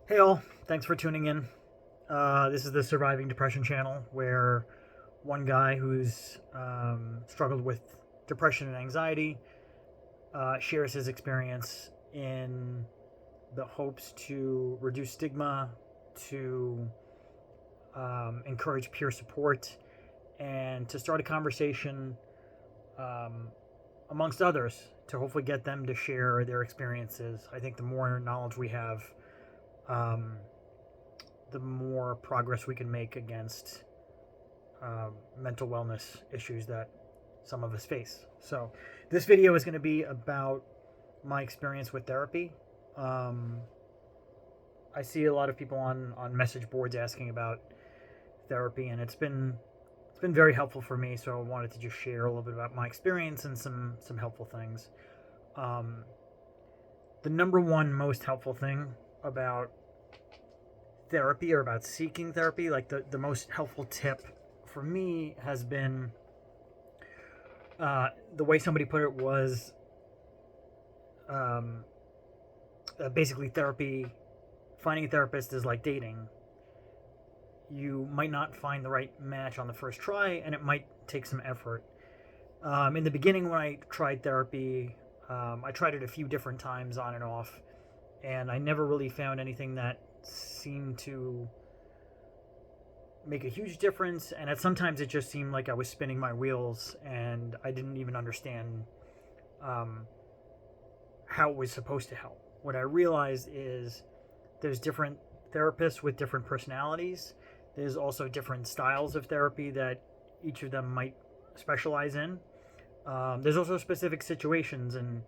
Hey all, thanks for tuning in. This is the Surviving Depression channel where one guy who's struggled with depression and anxiety shares his experience in the hopes to reduce stigma, to encourage peer support, and to start a conversation um, amongst others to hopefully get them to share their experiences. I think the more knowledge we have, um, the more progress we can make against mental wellness issues that some of us face. So, this video is going to be about my experience with therapy. Um, I see a lot of people on message boards asking about therapy, and it's been very helpful for me. So I wanted to just share a little bit about my experience and some helpful things. Um, the number one most helpful thing about therapy or about seeking therapy, like the most helpful tip for me has been the way somebody put it was um, basically therapy, finding a therapist is like dating. You might not find the right match on the first try, and it might take some effort. In the beginning, when I tried therapy, I tried it a few different times on and off, and I never really found anything that seemed to make a huge difference. And at sometimes it just seemed like I was spinning my wheels, and I didn't even understand um, how it was supposed to help. What I realized is there's different therapists with different personalities. There's also different styles of therapy that each of them might specialize in. There's also specific situations, and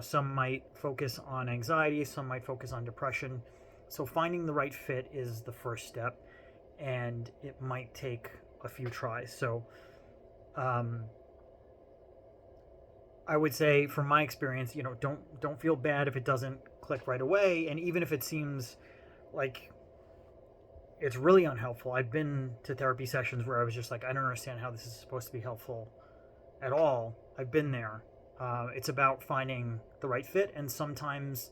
some might focus on anxiety, some might focus on depression. So finding the right fit is the first step, and it might take a few tries. So um, I would say, from my experience, don't feel bad if it doesn't click right away, and even if it seems like it's really unhelpful. I've been to therapy sessions where I was just like, I don't understand how this is supposed to be helpful at all. I've been there. It's about finding the right fit, and sometimes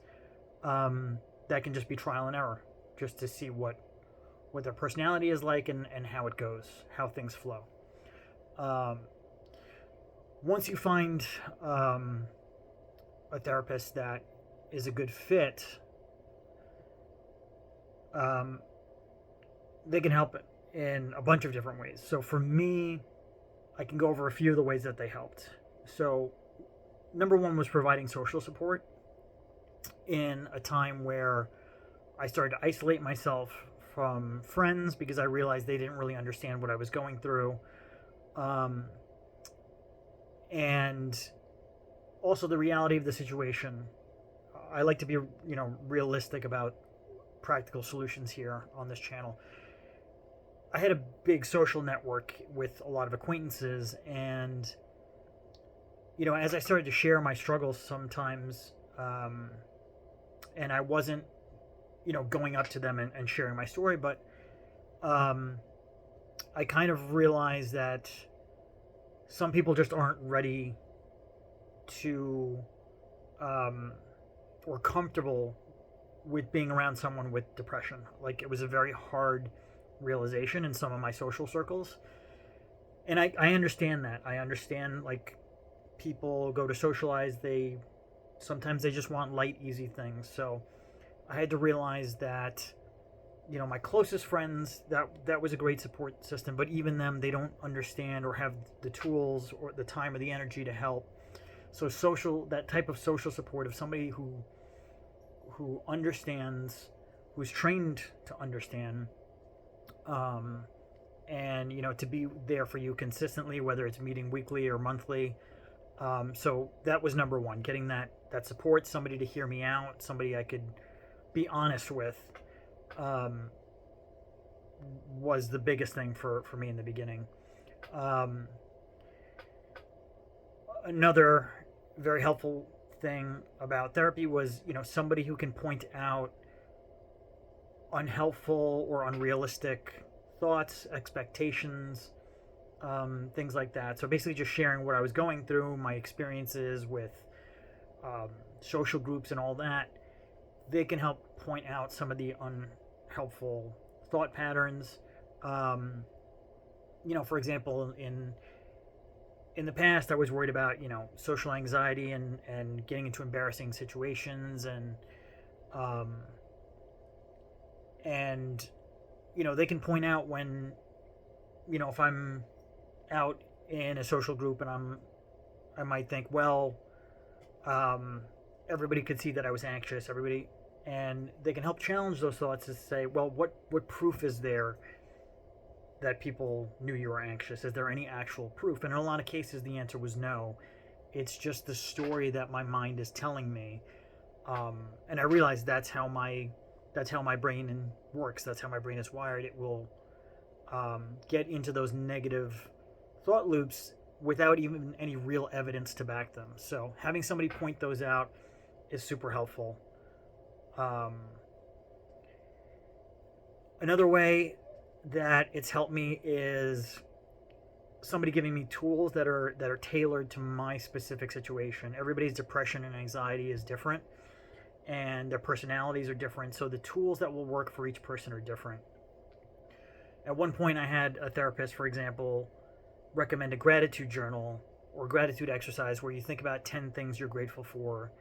that can just be trial and error, just to see what their personality is like and how it goes, how things flow. Um, Once you find a therapist that is a good fit, um, they can help in a bunch of different ways. So for me, I can go over a few of the ways that they helped. So, number one was providing social support in a time where I started to isolate myself from friends because I realized they didn't really understand what I was going through. Um, and also the reality of the situation. I like to be, realistic about practical solutions here on this channel. I had a big social network with a lot of acquaintances, and as I started to share my struggles sometimes, and I wasn't, going up to them and sharing my story, but I kind of realized that some people just aren't ready to or comfortable with being around someone with depression. Like, it was a very hard realization in some of my social circles. And I understand that. I understand, like, people go to socialize, sometimes they just want light, easy things. So I had to realize that, my closest friends, that was a great support system, but even them, they don't understand or have the tools or the time or the energy to help. So that type of social support of somebody who understands, who's trained to understand, and to be there for you consistently, whether it's meeting weekly or monthly. So that was number one, getting that support, somebody to hear me out, somebody I could be honest with, was the biggest thing for me in the beginning. Another very helpful thing about therapy was, somebody who can point out unhelpful or unrealistic thoughts, expectations, things like that. So basically, just sharing what I was going through, my experiences with social groups and all that. they can help point out some of the unhelpful thought patterns. Um, for example, in the past, I was worried about social anxiety and getting into embarrassing situations um, and they can point out when if I'm out in a social group and I might think, well, um, everybody could see that I was anxious. Everybody, and they can help challenge those thoughts to say, well, what proof is there that people knew you were anxious? Is there any actual proof? And in a lot of cases, the answer was no. It's just the story that my mind is telling me, and I realize that's how my brain works. That's how my brain is wired. It will get into those negative thought loops without even any real evidence to back them. So having somebody point those out is super helpful. Another way that it's helped me is somebody giving me tools that are tailored to my specific situation. Everybody's depression and anxiety is different, and their personalities are different, so the tools that will work for each person are different. At one point, I had a therapist, for example, recommend a gratitude journal or gratitude exercise where you think about 10 things you're grateful for,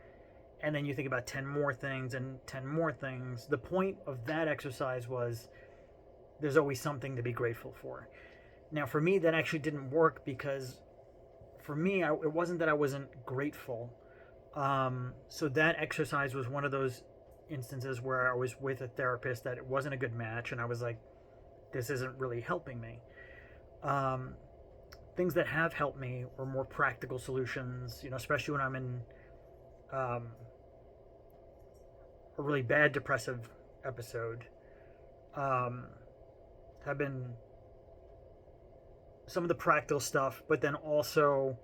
and then you think about 10 more things and 10 more things. The point of that exercise was there's always something to be grateful for. Now, for me, that actually didn't work because for me, it wasn't that I wasn't grateful. So that exercise was one of those instances where I was with a therapist that it wasn't a good match, and I was like, this isn't really helping me. Things that have helped me are more practical solutions, especially when I'm in a really bad depressive episode. Have been some of the practical stuff, but then also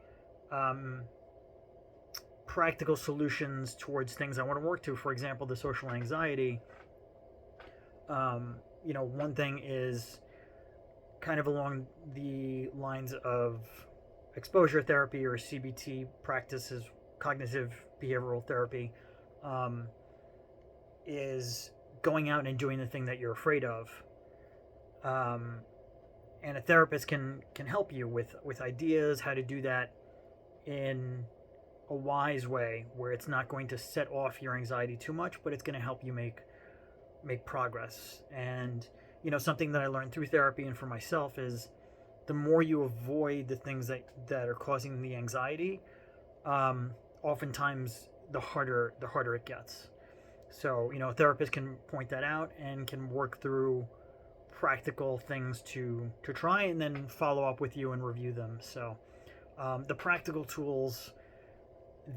practical solutions towards things I want to work to. For example, the social anxiety. One thing is kind of along the lines of exposure therapy or CBT practices, cognitive behavioral therapy, is going out and doing the thing that you're afraid of. And a therapist can help you with ideas how to do that in a wise way where it's not going to set off your anxiety too much, but it's going to help you make progress. And something that I learned through therapy and for myself is the more you avoid the things that are causing the anxiety, oftentimes the harder it gets. So a therapist can point that out and can work through practical things to try and then follow up with you and review them. So the practical tools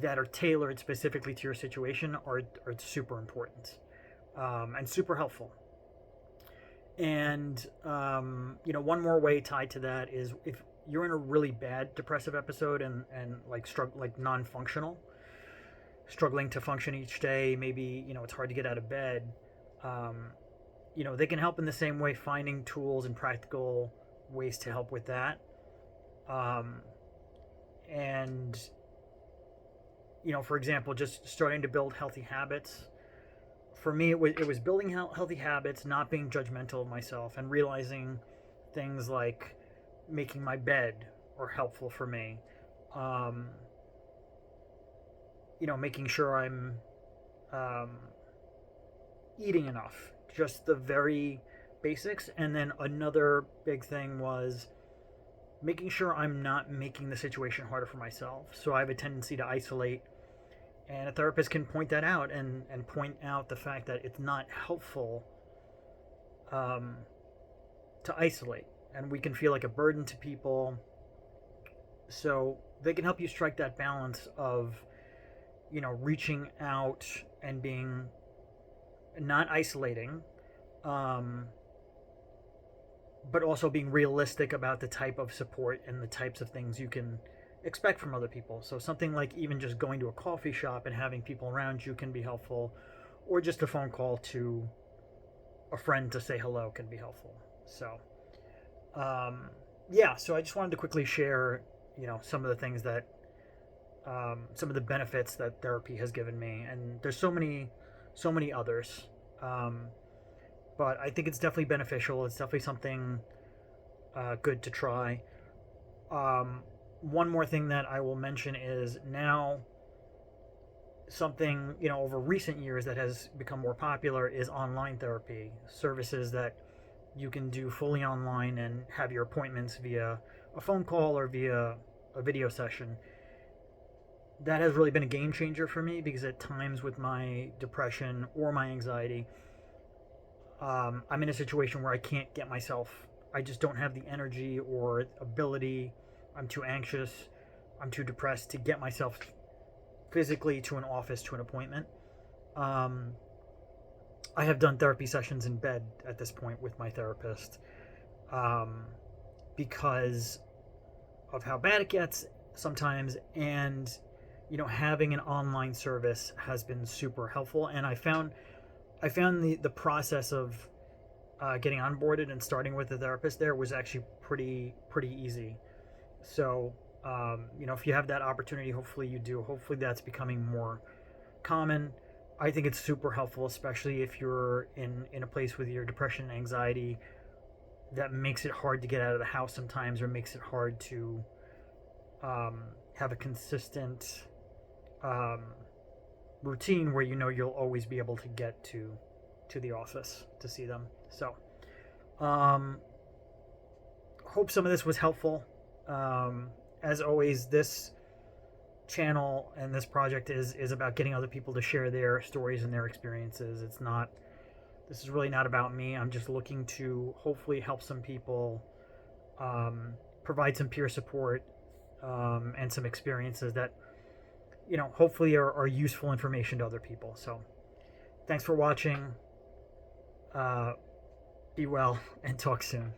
that are tailored specifically to your situation are super important and super helpful. And one more way tied to that is if you're in a really bad depressive episode and like non-functional, struggling to function each day, maybe it's hard to get out of bed. They can help in the same way, finding tools and practical ways to help with that. And for example, just starting to build healthy habits. For me, it was building healthy habits, not being judgmental of myself, and realizing things like making my bed are helpful for me. Making sure I'm eating enough, just the very basics. And then another big thing was making sure I'm not making the situation harder for myself. So I have a tendency to isolate, and a therapist can point that out and point out the fact that it's not helpful to isolate, and we can feel like a burden to people. So they can help you strike that balance of reaching out and being not isolating, but also being realistic about the type of support and the types of things you can expect from other people. So something like even just going to a coffee shop and having people around you can be helpful, or just a phone call to a friend to say hello can be helpful. So so I just wanted to quickly share some of the things that some of the benefits that therapy has given me. And there's so many so many others. But I think it's definitely beneficial. It's definitely something good to try. One more thing that I will mention is now something, over recent years that has become more popular is online therapy services that you can do fully online and have your appointments via a phone call or via a video session. That has really been a game changer for me because at times with my depression or my anxiety, I'm in a situation where I can't get myself, I just don't have the energy or ability. I'm too anxious, I'm too depressed to get myself physically to an office, to an appointment. Um, I have done therapy sessions in bed at this point with my therapist, um, because of how bad it gets sometimes. And, having an online service has been super helpful. And I found the process of getting onboarded and starting with the therapist there was actually pretty easy. So, if you have that opportunity, hopefully you do. Hopefully that's becoming more common. I think it's super helpful, especially if you're in a place with your depression and anxiety that makes it hard to get out of the house sometimes, or makes it hard to have a consistent um, routine where you'll always be able to get to the office to see them. So, um, hope some of this was helpful. As always, this channel and this project is about getting other people to share their stories and their experiences. This is really not about me. I'm just looking to hopefully help some people, provide some peer support, and some experiences that, hopefully are useful information to other people. So thanks for watching. Be well and talk soon.